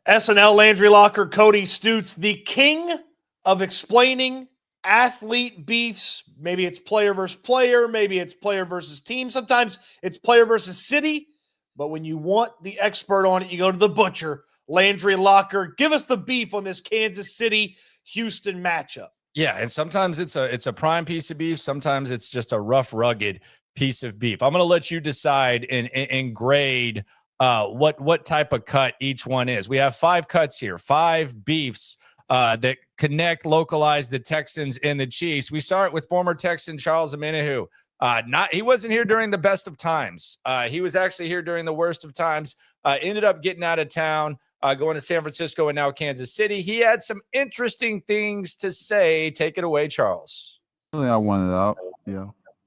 SNL, Landry Locker, Cody, Stoots, the king of explaining athlete beefs. Maybe it's player versus player. Maybe it's player versus team. Sometimes it's player versus city. But when you want the expert on it, you go to the butcher, Landry Locker. Give us the beef on this Kansas City-Houston matchup. Yeah, and sometimes it's a prime piece of beef. Sometimes it's just a rough, rugged piece of beef. I'm going to let you decide and grade what type of cut each one is. We have 5 cuts here, 5 beefs that connect, localize the Texans and the Chiefs. We start with former Texan Charles Omenihu. He wasn't here during the best of times. He was actually here during the worst of times. Ended up getting out of town, going to San Francisco and now Kansas City. He had some interesting things to say. Take it away, Charles. Really, I wanted out. Yeah.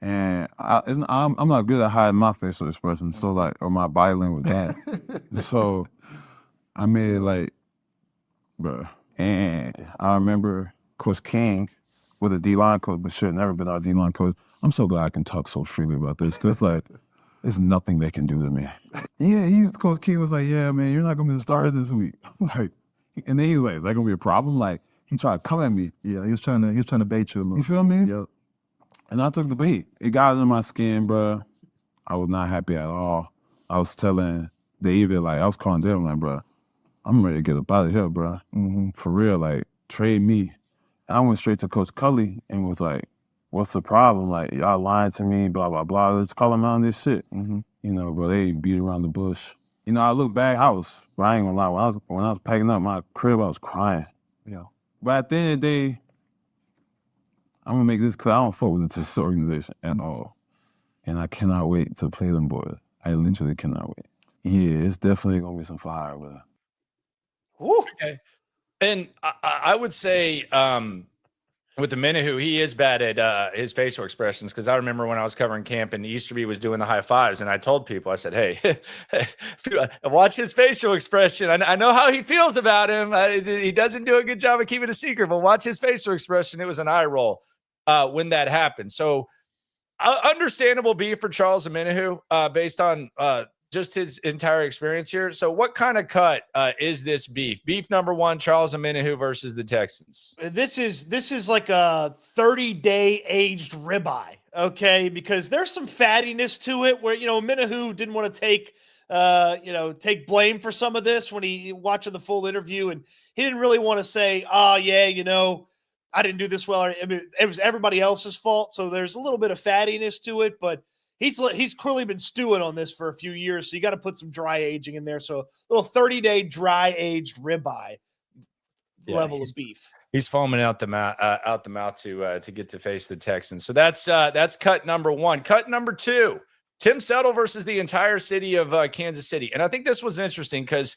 And I'm not good at hiding my facial expression, so or my body language that. So I made it like, bro. And I remember Coach King with a D-line coach, but should have never been our D-line coach. I'm so glad I can talk so freely about this. Cause there's nothing they can do to me. Yeah, Coach King was like, yeah, man, you're not gonna be the starter this week. I'm like, and then he was like, is that gonna be a problem? Like, he tried to come at me. Yeah, he was trying to bait you a little. You feel me? Yep. And I took the bait. It got under my skin, bro. I was not happy at all. I was telling David, I was calling Dell, like, bro, I'm ready to get up out of here, bro. Mm-hmm. For real, trade me. And I went straight to Coach Cully and was like, what's the problem? Y'all lying to me, blah, blah, blah. Let's call them out on this shit. Mm-hmm. Bro, they beat around the bush. I look back, I ain't gonna lie, when I was packing up my crib, I was crying. Yeah. But at the end of the day, I'm gonna make this clear. I don't fuck with this organization at all. And I cannot wait to play them boys. I literally cannot wait. Yeah, it's definitely gonna be some fire, brother. Okay. And I would say with the Menahu, he is bad at his facial expressions, because I remember when I was covering camp and Easterby was doing the high fives, and I told people, I said, hey, watch his facial expression. I know how he feels about him. He doesn't do a good job of keeping it a secret, but watch his facial expression. It was an eye roll when that happened. So understandable beef for Charles Omenihu based on just his entire experience here. So what kind of cut is this beef? Beef number 1, Charles Omenihu versus the Texans. This is like a 30-day aged ribeye, okay? Because there's some fattiness to it where, Omenihu didn't want to take blame for some of this when he watching the full interview, and he didn't really want to say, oh, yeah, I didn't do this well. I mean, it was everybody else's fault. So there's a little bit of fattiness to it, but he's clearly been stewing on this for a few years. So you got to put some dry aging in there. So a little 30-day dry aged ribeye level of beef. He's foaming out the mouth to get to face the Texans. So that's cut number 1. Cut number 2, Tim Settle versus the entire city of Kansas City. And I think this was interesting because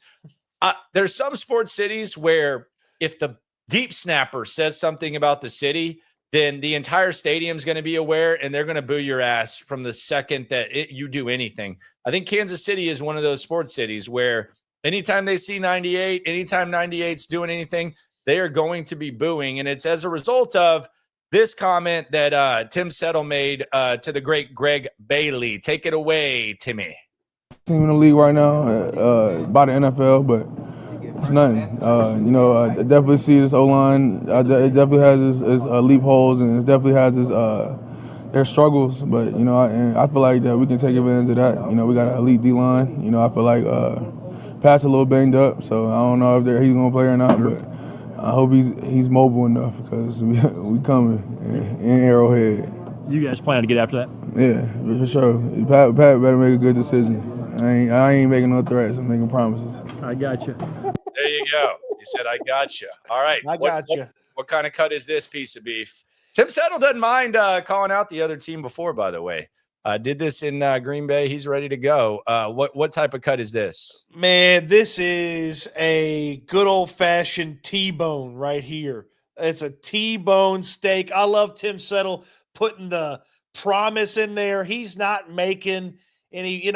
there's some sports cities where if the deep snapper says something about the city, then the entire stadium's going to be aware, and they're going to boo your ass from the second that you do anything. I think Kansas City is one of those sports cities where anytime they see 98, anytime 98's doing anything, they are going to be booing. And it's as a result of this comment that Tim Settle made to the great Greg Bailey. Take it away, Timmy. Team in the league right now, by the NFL, but it's nothing. I definitely see this O-line. It definitely has its loopholes, and it definitely has their struggles. But I feel like that we can take advantage of that. We got an elite D-line. I feel like Pat's a little banged up, so I don't know if he's gonna play or not. But I hope he's mobile enough, because we coming in Arrowhead. You guys plan to get after that? Yeah, for sure. Pat better make a good decision. I ain't making no threats. I'm making promises. I got you. There you go. He said, I got you. All right. I got you. What kind of cut is this piece of beef? Tim Settle doesn't mind calling out the other team before, by the way. Did this in Green Bay. He's ready to go. What type of cut is this? Man, this is a good old-fashioned T-bone right here. It's a T-bone steak. I love Tim Settle putting the promise in there. He's not making any,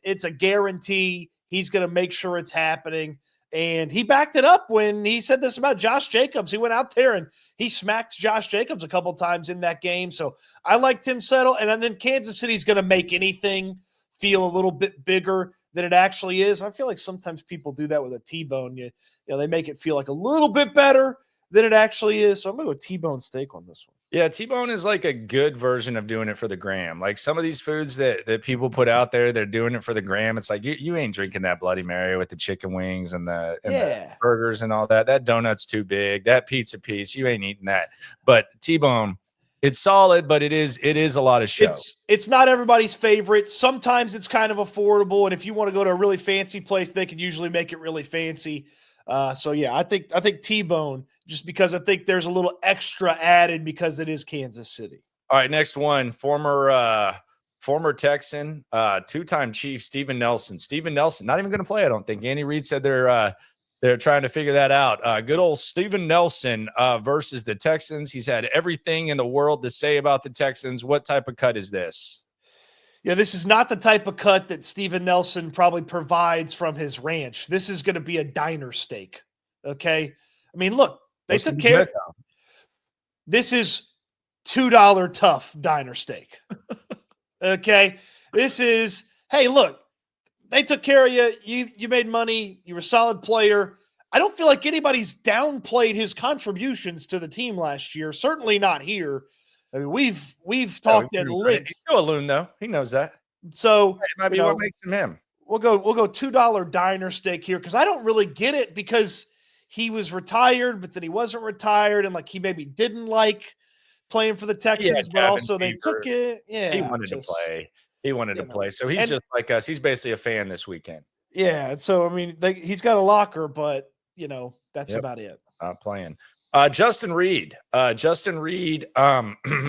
it's a guarantee. He's going to make sure it's happening. And he backed it up when he said this about Josh Jacobs. He went out there and he smacked Josh Jacobs a couple times in that game. So I like Tim Settle. And then Kansas City's going to make anything feel a little bit bigger than it actually is. I feel like sometimes people do that with a T-bone. You know, they make it feel like a little bit better than it actually is. So I'm going to go T-bone steak on this one. Yeah, T-bone is like a good version of doing it for the gram. Like some of these foods that people put out there, they're doing it for the gram. It's like you ain't drinking that Bloody Mary with the chicken wings and the burgers and all that. That donut's too big. That pizza piece, you ain't eating that. But T-bone, it's solid, but it is a lot of show. It's not everybody's favorite. Sometimes it's kind of affordable, and if you want to go to a really fancy place, they can usually make it really fancy. So yeah, I think T-bone, just because I think there's a little extra added because it is Kansas City. All right, next one, former Texan, two-time Chief, Steven Nelson. Steven Nelson, not even going to play, I don't think. Andy Reid said they're trying to figure that out. Good old Steven Nelson versus the Texans. He's had everything in the world to say about the Texans. What type of cut is this? Yeah, this is not the type of cut that Steven Nelson probably provides from his ranch. This is going to be a diner steak. Okay. I mean, look, they took care. This is $2 tough diner steak. Okay. This is, hey, look, they took care of you. You made money. You were a solid player. I don't feel like anybody's downplayed his contributions to the team last year. Certainly not here. I mean, we've talked at length. He's still a loon, though. He knows that. So it might be what makes him. We'll go $2 diner steak here because I don't really get it because he was retired, but then he wasn't retired, and like he maybe didn't like playing for the Texans, but also they took it. Yeah, he wanted to play. He wanted to play, so he's just like us. He's basically a fan this weekend. Yeah, so I mean, he's got a locker, but that's about it. Not playing. Justin Reed.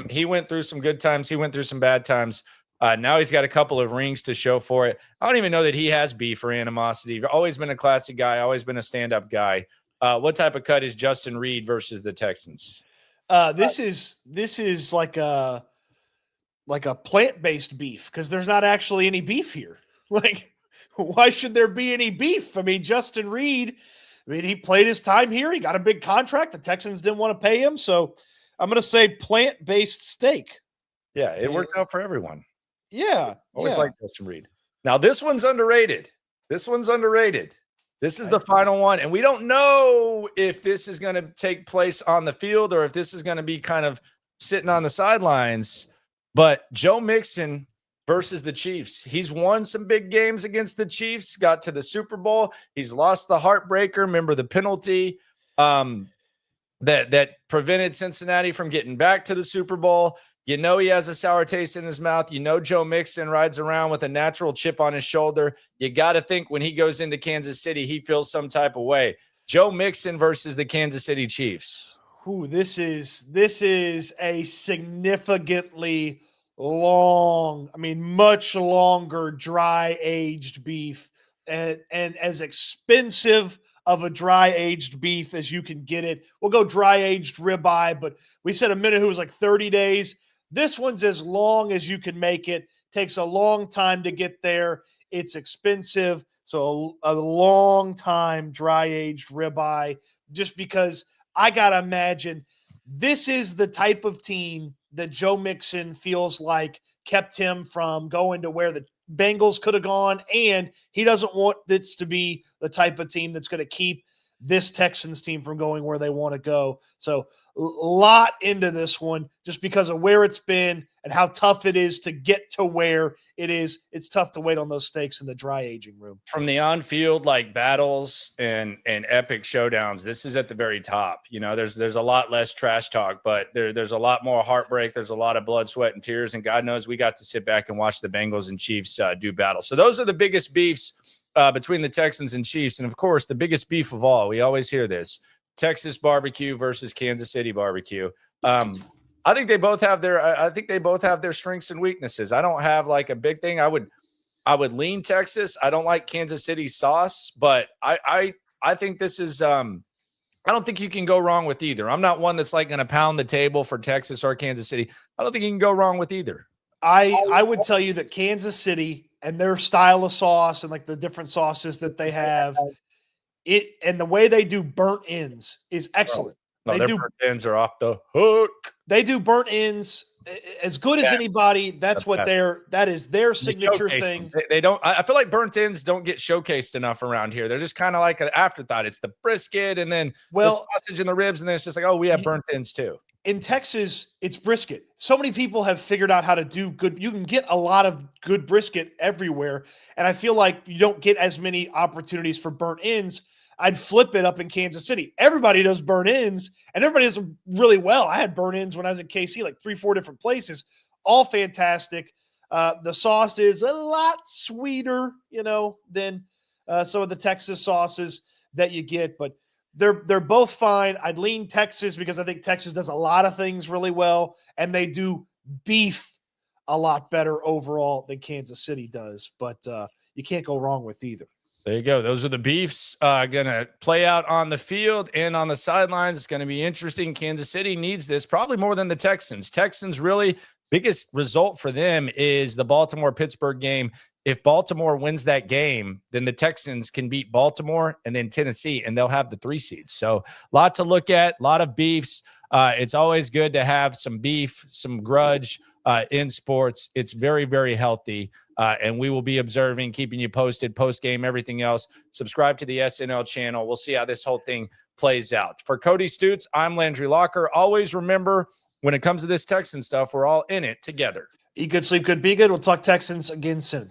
He went through some good times. He went through some bad times. Now he's got a couple of rings to show for it. I don't even know that he has beef or animosity. Always been a classy guy. Always been a stand-up guy. What type of cut is Justin Reed versus the Texans? This is like a plant-based beef because there's not actually any beef here. Like, why should there be any beef? I mean, Justin Reed, he played his time here. He got a big contract. The Texans didn't want to pay him. So I'm going to say plant-based steak. Yeah, it worked out for everyone. Yeah. Always like Justin Reed. Now, this one's underrated. This is the final one. And we don't know if this is going to take place on the field or if this is going to be kind of sitting on the sidelines. But Joe Mixon versus the Chiefs. He's won some big games against the Chiefs, got to the Super Bowl. He's lost the heartbreaker. Remember the penalty that prevented Cincinnati from getting back to the Super Bowl. He has a sour taste in his mouth. Joe Mixon rides around with a natural chip on his shoulder. You got to think when he goes into Kansas City, he feels some type of way. Joe Mixon versus the Kansas City Chiefs. Ooh, this is a significantly much longer dry-aged beef and as expensive of a dry-aged beef as you can get it. We'll go dry-aged ribeye, but we said a minute who was like 30 days. This one's as long as you can make it. Takes a long time to get there. It's expensive. So a long time dry-aged ribeye, just because I got to imagine this is the type of team that Joe Mixon feels like kept him from going to where the Bengals could have gone, and he doesn't want this to be the type of team that's going to keep this Texans team from going where they want to go. So a lot into this one just because of where it's been and how tough it is to get to where it is. It's tough to wait on those steaks in the dry aging room. From the on-field battles and epic showdowns, this is at the very top. There's a lot less trash talk, but there's a lot more heartbreak. There's a lot of blood, sweat, and tears. And God knows we got to sit back and watch the Bengals and Chiefs do battle. So those are the biggest beefs between the Texans and Chiefs. And of course, the biggest beef of all, we always hear this, Texas barbecue versus Kansas City barbecue. I think they both have their strengths and weaknesses. I don't have a big thing. I would lean Texas. I don't like Kansas City sauce, but I think this is I don't think you can go wrong with either. I'm not one that's going to pound the table for Texas or Kansas City. I don't think you can go wrong with either. I would tell you that Kansas City and their style of sauce and the different sauces that they have, and the way they do burnt ends is excellent. No, their burnt ends are off the hook. They do burnt ends as good as Yeah. anybody. That's what that is their signature Showcase thing. them. They don't. I feel like burnt ends don't get showcased enough around here. They're just kind of like an afterthought. It's the brisket and then the sausage and the ribs, and then it's just like, oh, we have burnt ends too. In Texas, it's brisket. So many people have figured out how to do good. You can get a lot of good brisket everywhere. And I feel like you don't get as many opportunities for burnt ends. I'd flip it up in Kansas City. Everybody does burnt ends, and everybody does them really well. I had burnt ends when I was in KC, like 3-4 different places, all fantastic. The sauce is a lot sweeter, than some of the Texas sauces that you get, but they're both fine. I'd lean Texas because I think Texas does a lot of things really well, and they do beef a lot better overall than Kansas City does. But you can't go wrong with either. There you go. Those are the beefs going to play out on the field and on the sidelines. It's going to be interesting. Kansas City needs this probably more than the Texans. Texans really biggest result for them is the Baltimore-Pittsburgh game. If Baltimore wins that game, then the Texans can beat Baltimore and then Tennessee, and they'll have the 3 seeds. So a lot to look at, a lot of beefs. It's always good to have some beef, some grudge in sports. It's very, very healthy. And we will be observing, keeping you posted, post-game, everything else. Subscribe to the SNL channel. We'll see how this whole thing plays out. For Cody Stoots, I'm Landry Locker. Always remember, when it comes to this Texan stuff, we're all in it together. Eat good, sleep good, be good. We'll talk Texans again soon.